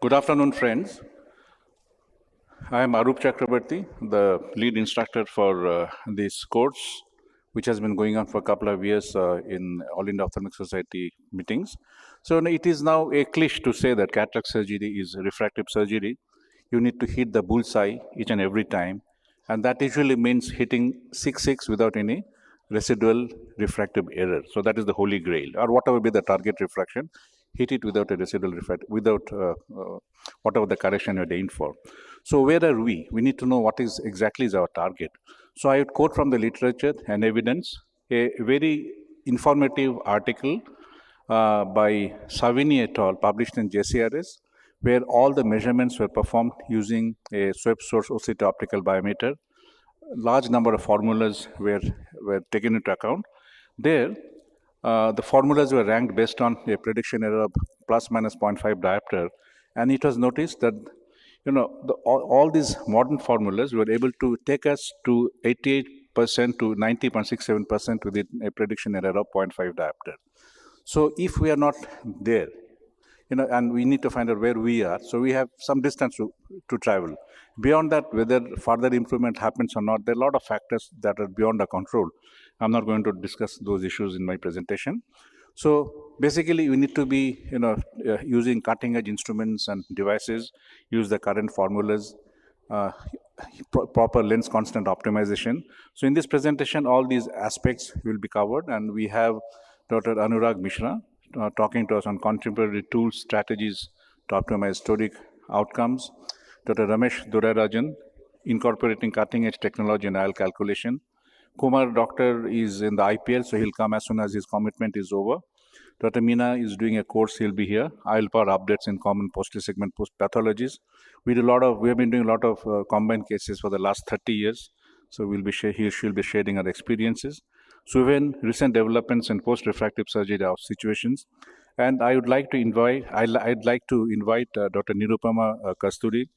Good afternoon, friends. I am ARUP CHAKRABARTI, the lead instructor for this course, which has been going on for a couple of years in All India Ophthalmic Society meetings. So it is now a cliche to say that cataract surgery is refractive surgery. You need to hit the bullseye each and every time, and that usually means hitting 6/6 without any residual refractive error. So that is the holy grail, or whatever be the target refraction, hit it without a residual without whatever the correction you're aimed for. So where are we? We need to know what is exactly is our target. So I would quote from the literature and evidence a very informative article by Savini et al. Published in JCRS, where all the measurements were performed using a swept source OCT optical biometer. Large number of formulas were taken into account. There, the formulas were ranked based on a prediction error of plus minus 0.5 diopter, and it was noticed that all these modern formulas were able to take us to 88% to 90.67% with a prediction error of 0.5 diopter. So if we are not there, and we need to find out where we are, so we have some distance to travel. Beyond that, whether further improvement happens or not, there are a lot of factors that are beyond our control. I'm not going to discuss those issues in my presentation. So basically, we need to be, using cutting-edge instruments and devices, use the current formulas, proper lens constant optimization. So in this presentation, all these aspects will be covered, and we have Dr. Anurag Mishra talking to us on contemporary tools, strategies to optimize toric outcomes. Dr. Ramesh Durarajan, incorporating cutting-edge technology in IL calculation. Kumar Doctor is in the IPL, so he'll come as soon as his commitment is over. Dr. Meena is doing a course, he'll be here. IL power updates in common posterior segment post pathologies. We have been doing a lot of combined cases for the last 30 years. So she'll be sharing her experiences. Suven, recent developments in post-refractive surgery of situations. And I would like to invite, I'd like to invite Dr. Nirupama Kasturi.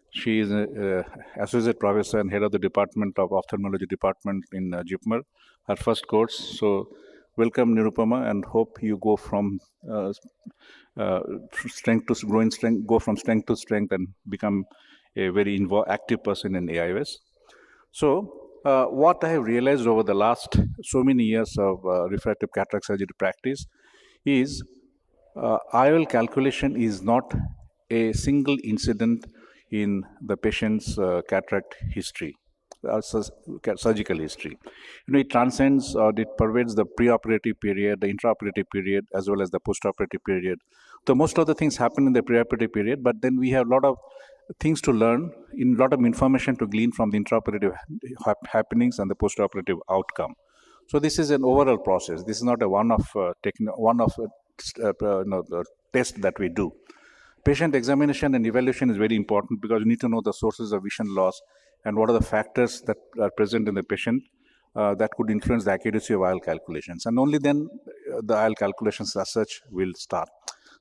She is an associate professor and head of the Department of Ophthalmology Department in JIPMER, her first course. So welcome, Nirupama, and hope you go from strength to strength and become a very active person in AIOS. So what I have realized over the last so many years of refractive cataract surgery practice is IOL calculation is not a single incident in the patient's cataract history, surgical history. It transcends or it pervades the preoperative period, the intraoperative period, as well as the postoperative period. So most of the things happen in the preoperative period, but then we have a lot of things to learn, a lot of information to glean from the intraoperative happenings and the postoperative outcome. So this is an overall process. This is not a one-off test that we do. Patient examination and evaluation is very important because you need to know the sources of vision loss and what are the factors that are present in the patient that could influence the accuracy of IL calculations. And only then the IL calculations as such will start.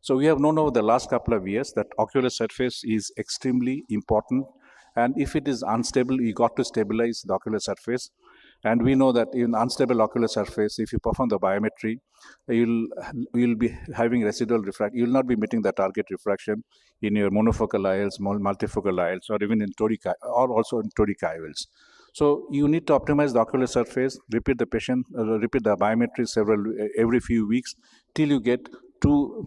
So we have known over the last couple of years that ocular surface is extremely important. And if it is unstable, you got to stabilize the ocular surface. And we know that in unstable ocular surface, if you perform the biometry, you'll be having residual refraction. You'll not be meeting the target refraction in your monofocal IOLs, multifocal IOLs, or even in toric, or also in toric IOLs. So you need to optimize the ocular surface, repeat the biometry every few weeks till you get two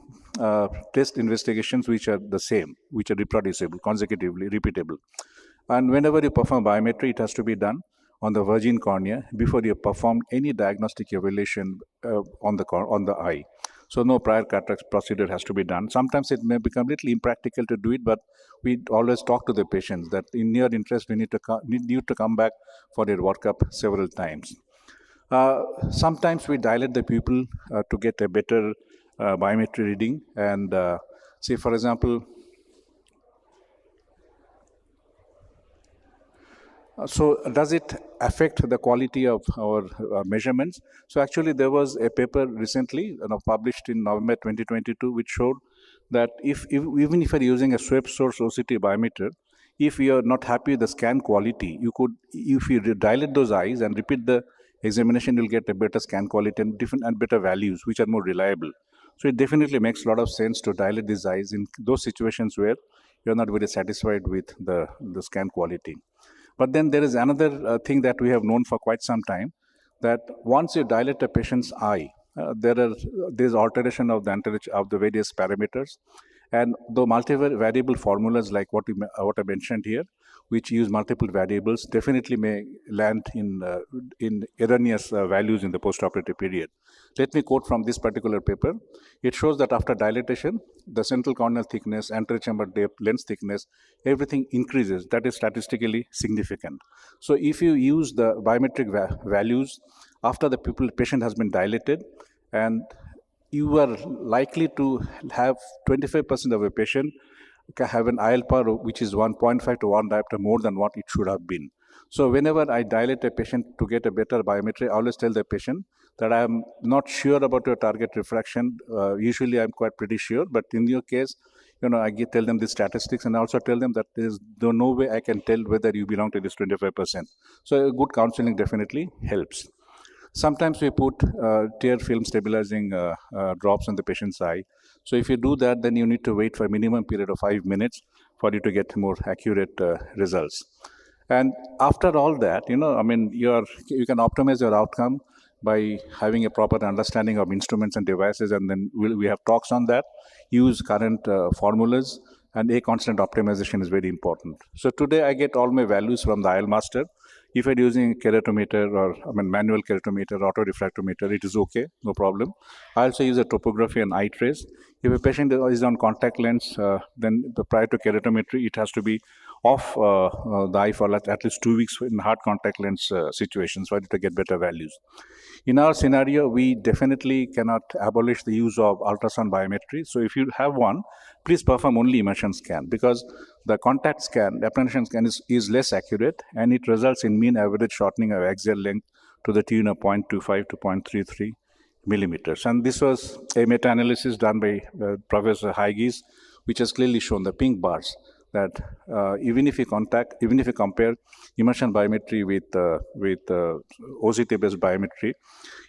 test investigations which are the same, which are reproducible, consecutively repeatable. And whenever you perform biometry, it has to be done on the virgin cornea before you perform any diagnostic evaluation on the eye. So no prior cataract procedure has to be done. Sometimes it may become a little impractical to do it, but we always talk to the patients that in your interest, we need to come back for their workup several times. Sometimes we dilate the pupil to get a better biometry reading. And say, for example, so does it affect the quality of our measurements? So actually, there was a paper recently published in November 2022, which showed that even if you're using a swept source OCT biometer, if you're not happy with the scan quality, if you dilate those eyes and repeat the examination, you'll get a better scan quality and better values, which are more reliable. So it definitely makes a lot of sense to dilate these eyes in those situations where you're not very satisfied with the scan quality. But then there is another thing that we have known for quite some time, that once you dilate a patient's eye, there's alteration of the various parameters, and the multivariable formulas like what I mentioned here, which use multiple variables, definitely may land in erroneous values in the postoperative period. Let me quote from this particular paper. It shows that after dilatation, the central corneal thickness, anterior chamber depth, lens thickness, everything increases. That is statistically significant. So if you use the biometric values after the patient has been dilated, and you are likely to have 25% of a patient have an IL power which is 1.5 to 1 diopter more than what it should have been. So whenever I dilate a patient to get a better biometry, I always tell the patient that I am not sure about your target refraction. Usually I'm quite pretty sure, but in your case, I tell them the statistics, and I also tell them that there's no way I can tell whether you belong to this 25%. So a good counseling definitely helps. Sometimes we put tear film stabilizing drops on the patient's eye. So if you do that, then you need to wait for a minimum period of 5 minutes for you to get more accurate results. And after all that, you can optimize your outcome by having a proper understanding of instruments and devices, and then we have talks on that. Use current formulas, and a constant optimization is very important. So today I get all my values from the IL Master. If you're using keratometer or manual keratometer, auto refractometer, it is okay, no problem. I also use a topography and eye trace. If a patient is on contact lens, then prior to keratometry, it has to be off the eye for at least 2 weeks in hard contact lens situations for it to get better values. In our scenario, we definitely cannot abolish the use of ultrasound biometry. So if you have one, please perform only immersion scan, because the contact scan, the apprehension scan is less accurate, and it results in mean average shortening of axial length to the tune of 0.25 to 0.33 millimeters. And this was a meta-analysis done by Professor Hygie's, which has clearly shown the pink bars that even if you compare immersion biometry with OCT-based biometry,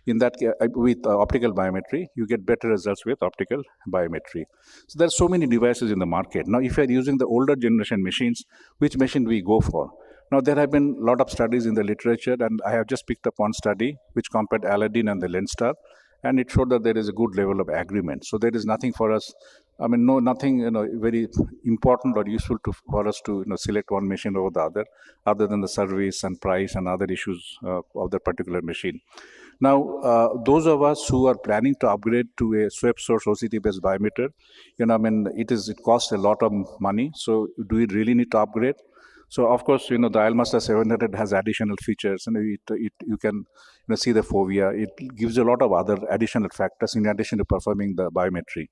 in that with optical biometry, you get better results with optical biometry. So there are so many devices in the market. Now, if you are using the older generation machines, which machine we go for? Now, there have been a lot of studies in the literature, and I have just picked up one study which compared Aladdin and the Lenstar, and it showed that there is a good level of agreement. So there is nothing for us, nothing very important or useful for us to select one machine over the other than the service and price and other issues of that particular machine. Now, those of us who are planning to upgrade to a SWEP source OCT-based biometer, it costs a lot of money. So do we really need to upgrade? So of course, the IL Master 700 has additional features, and you can see the fovea. It gives a lot of other additional factors in addition to performing the biometry.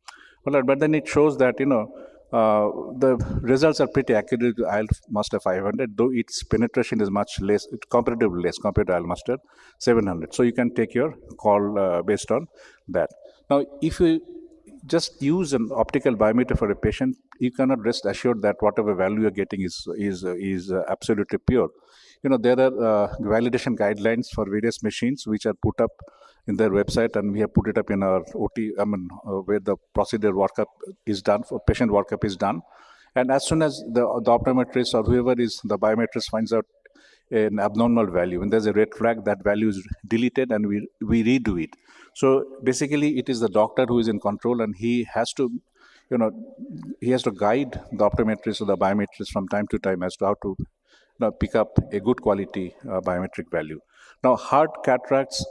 But then it shows that the results are pretty accurate to IL Master 500, though its penetration is much less, comparatively less compared to IL Master 700. So you can take your call based on that. Now, if you just use an optical biometer for a patient, you cannot rest assured that whatever value you're getting is absolutely pure. There are validation guidelines for various machines which are put up in their website, and we have put it up in our OT, where the procedure workup is done, for patient workup is done. And as soon as the optometrist or whoever is the biometrist finds out an abnormal value, when there's a red flag, that value is deleted and we redo it. So basically, it is the doctor who is in control, and he has to guide the optometrist or the biometrist from time to time as to how to pick up a good quality biometric value. Now, hard cataracts,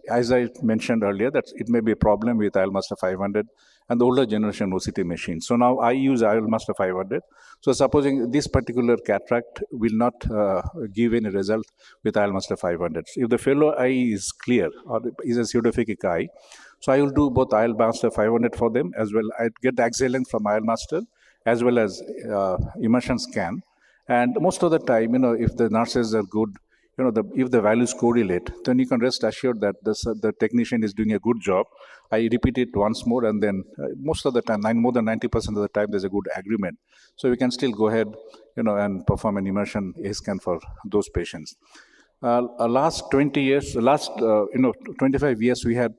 as I mentioned earlier, that it may be a problem with IL Master 500 and the older generation OCT machines. So now I use IL Master 500. So supposing this particular cataract will not give any result with IL Master 500. If the fellow eye is clear or is a pseudophakic eye, so I will do both IL Master 500 for them as well. I get the axial length from IL Master as well as immersion scan. And most of the time, if the nurses are good, if the values correlate, then you can rest assured that the technician is doing a good job. I repeat it once more, and then most of the time, more than 90% of the time, there's a good agreement. So we can still go ahead, and perform an immersion A scan for those patients. Last 20 years, 25 years, we had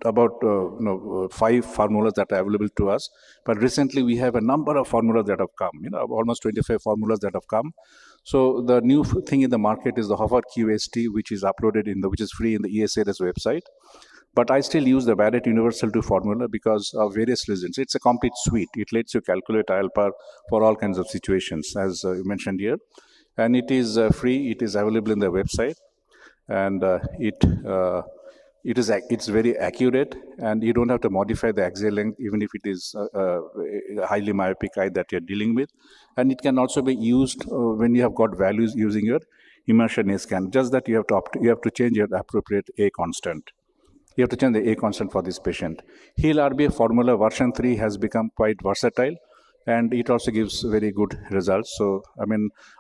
5 formulas that are available to us. But recently we have a number of formulas that have come, almost 25 formulas that have come. So the new thing in the market is the Hover QST, which is uploaded which is free in the ESRS website. But I still use the Barrett Universal 2 formula because of various reasons. It's a complete suite. It lets you calculate ILPAR for all kinds of situations, as you mentioned here. And it is free. It is available in the website. And it's very accurate, and you don't have to modify the axial length even if it is a highly myopic eye that you're dealing with. And it can also be used when you have got values using your immersion A scan. Just that you have to change your appropriate A constant. You have to change the A constant for this patient. HEAL RBA formula version 3 has become quite versatile, and it also gives very good results. So,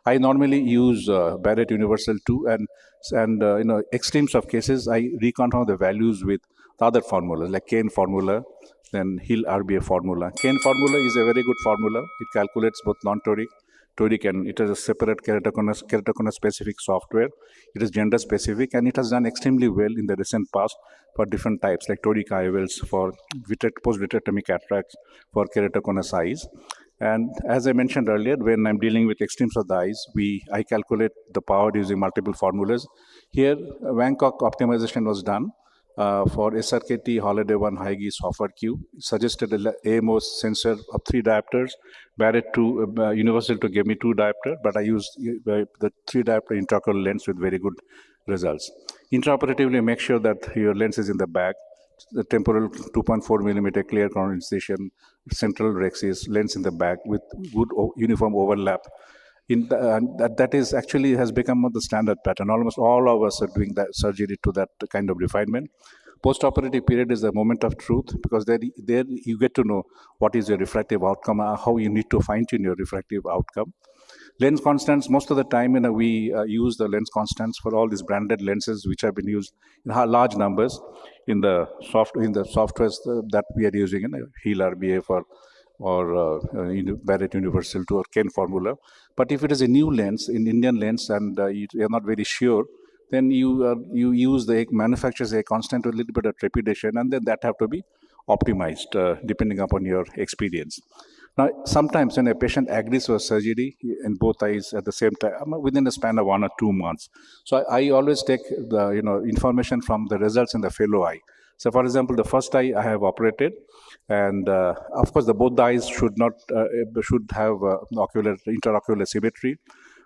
I normally use Barrett Universal 2, and extremes of cases, I reconfirm the values with the other formulas, like Kane formula, then HEAL RBA formula. Kane formula is a very good formula. It calculates both non-toric, toric, and it has a separate keratoconus specific software. It is gender specific, and it has done extremely well in the recent past for different types, like toric IOLs, for post-vitrectomy cataracts, for keratoconus eyes. And as I mentioned earlier, when I'm dealing with extremes of the eyes, I calculate the power using multiple formulas. Here, Bangkok optimization was done for SRKT, Holiday 1, High-Geese, Hoffer Q. Suggested an AMO sensor of 3 diopters. Barrett Universal to give me 2 diopter, but I used the 3 diopter intraocular lens with very good results. Intraoperatively, make sure that your lens is in the bag. The temporal 2.4 millimeter clear condensation, central rexis, lens in the back with good uniform overlap. That is actually has become the standard pattern. Almost all of us are doing that surgery to that kind of refinement. Post-operative period is the moment of truth, because there you get to know what is your refractive outcome, how you need to fine-tune your refractive outcome. Lens constants, most of the time, we use the lens constants for all these branded lenses, which have been used in large numbers in the softwares that we are using in HEAL RBA or Barrett Universal 2 or Kane formula. But if it is a new lens, in Indian lens, and you are not very sure, then you use the manufacturer's a constant with a little bit of trepidation, and then that have to be optimized depending upon your experience. Now, sometimes when a patient agrees for surgery in both eyes at the same time, within a span of 1 or 2 months. So I always take the information from the results in the fellow eye. So, for example, the first eye I have operated, and of course, both the eyes should have intraocular symmetry.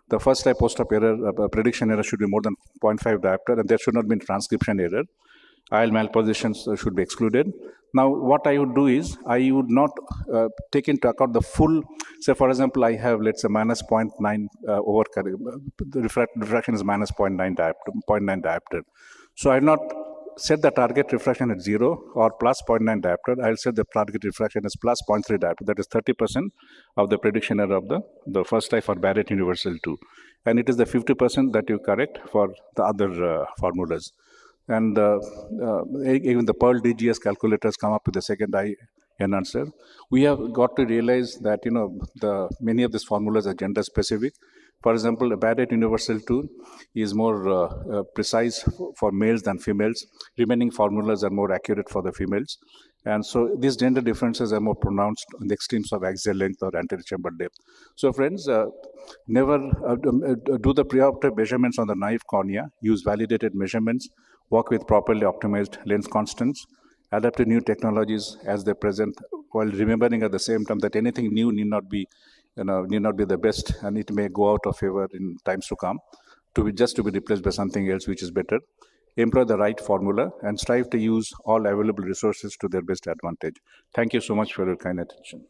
The first eye post-op error, prediction error should be more than 0.5 diopter, and there should not be transcription error. IL malpositions should be excluded. Now, what I would do is, I would not take into account the full, say, for example, I have, let's say, minus 0.9 over, the refraction is minus 0.9 diopter. So I will not set the target refraction at 0 or plus 0.9 diopter. I'll set the target refraction as plus 0.3 diopter. That is 30% of the prediction error of the first eye for Barrett Universal 2. And it is the 50% that you correct for the other formulas. And even the Pearl DGS calculators come up with the second eye enhancer. We have got to realize that many of these formulas are gender specific. For example, a Barrett Universal 2 is more precise for males than females. Remaining formulas are more accurate for the females. And so these gender differences are more pronounced in the extremes of axial length or anterior chamber depth. So friends, never do the preoperative measurements on the naive cornea. Use validated measurements. Work with properly optimized lens constants. Adapt to new technologies as they present, while remembering at the same time that anything new need not be the best, and it may go out of favor in times to come, to be replaced by something else which is better. Employ the right formula and strive to use all available resources to their best advantage. Thank you so much for your kind attention.